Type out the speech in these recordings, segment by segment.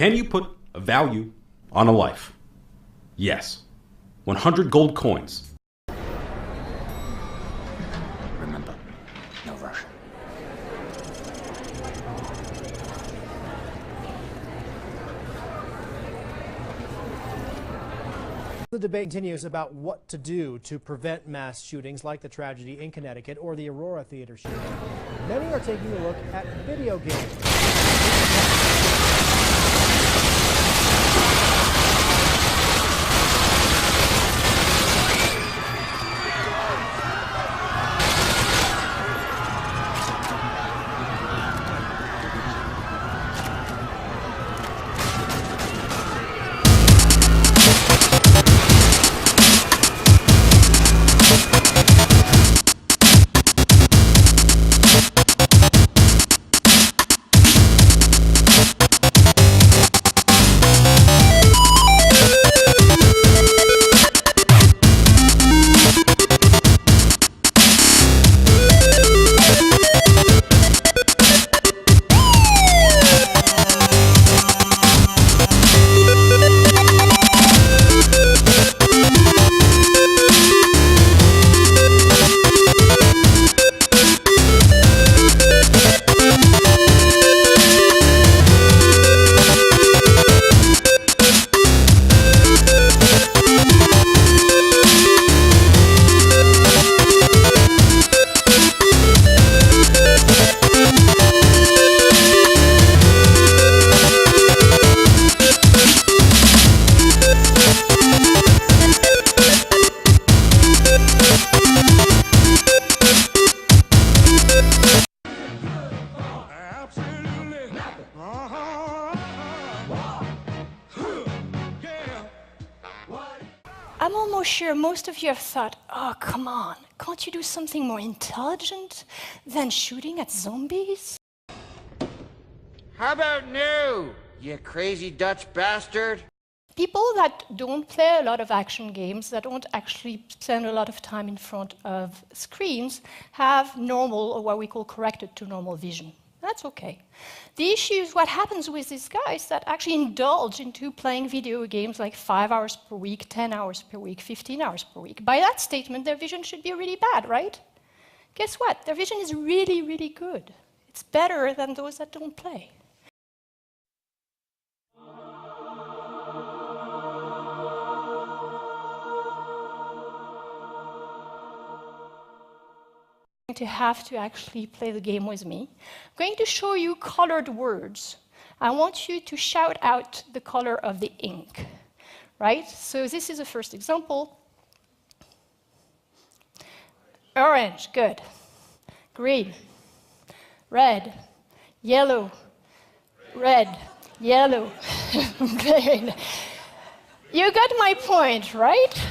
Can you put a value on a life? Yes. 100 gold coins. Remember, no rush. The debate continues about what to do to prevent mass shootings like the tragedy in Connecticut or the Aurora Theater shooting. Many are taking a look at video games. I'm almost sure most of you have thought, oh, come on, can't you do something more intelligent than shooting at zombies? How about no, you crazy Dutch bastard? People that don't play a lot of action games, that don't actually spend a lot of time in front of screens, have normal, or what we call corrected to normal vision. That's okay. The issue is what happens with these guys that actually indulge into playing video games like 5 hours per week, 10 hours per week, 15 hours per week. By that statement, their vision should be really bad, right? Guess what? Their vision is really, really good. It's better than those that don't play. To have to actually play the game with me. I'm going to show you colored words. I want you to shout out the color of the ink, right? So this is the first example. Orange, good. Green, red, yellow, red, yellow, green. You got my point, right?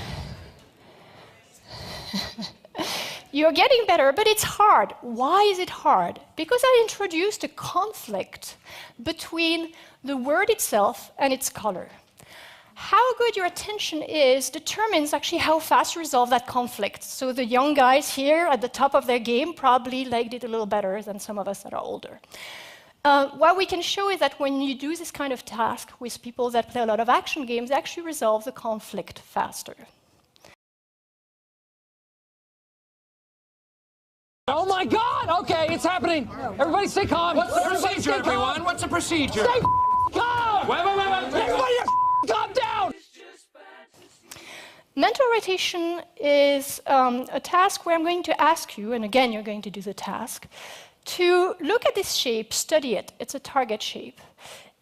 You're getting better, but it's hard. Why is it hard? Because I introduced a conflict between the word itself and its color. How good your attention is determines actually how fast you resolve that conflict. So the young guys here at the top of their game probably legged it a little better than some of us that are older. What we can show is that when you do this kind of task with people that play a lot of action games, they actually resolve the conflict faster. Oh my God! Okay, it's happening. Everybody stay calm. What's the procedure, everyone? What's the procedure? Stay calm! Wait. Everybody calm down! Mental rotation is a task where I'm going to ask you, and again, you're going to do the task, to look at this shape, study it. It's a target shape.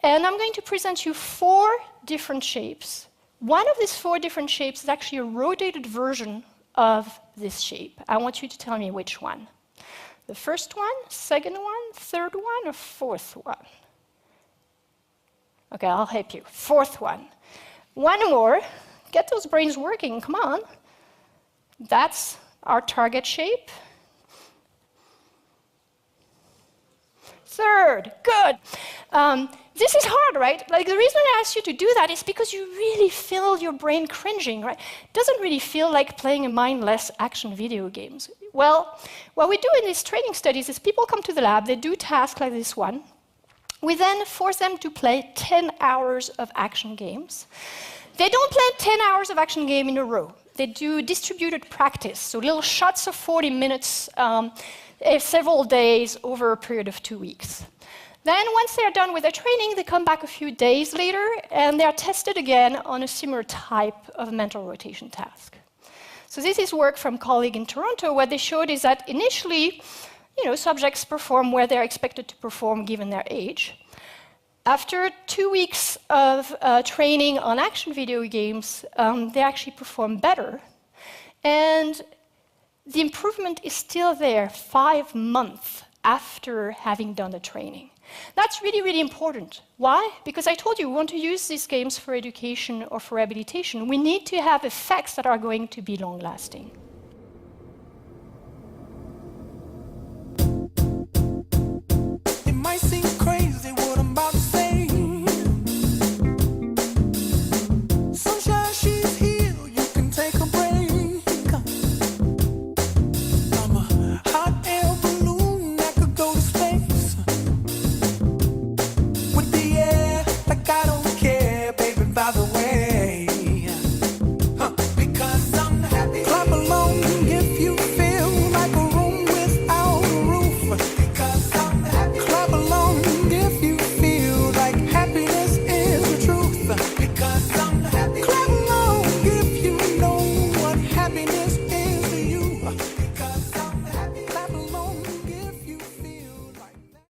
And I'm going to present you 4 different shapes. One of these 4 different shapes is actually a rotated version of this shape. I want you to tell me which one. The first one, second one, third one, or fourth one? Okay, I'll help you. Fourth one. One more. Get those brains working, come on. That's our target shape. Third, good. This is hard, right? Like the reason I asked you to do that is because you really feel your brain cringing, right? It doesn't really feel like playing a mindless action video games. Well, what we do in these training studies is people come to the lab, they do tasks like this one, We then force them to play 10 hours of action games. They don't play 10 hours of action game in a row. They do distributed practice, so little shots of 40 minutes several days over a period of 2 weeks. Then once they're done with their training, they come back a few days later and they're tested again on a similar type of mental rotation task. So this is work from a colleague in Toronto. What they showed is that initially, subjects perform where they're expected to perform given their age. After 2 weeks of training on action video games, they actually perform better. And the improvement is still there 5 months after having done the training. That's really, really important. Why? Because I told you, we want to use these games for education or for rehabilitation. We need to have effects that are going to be long-lasting.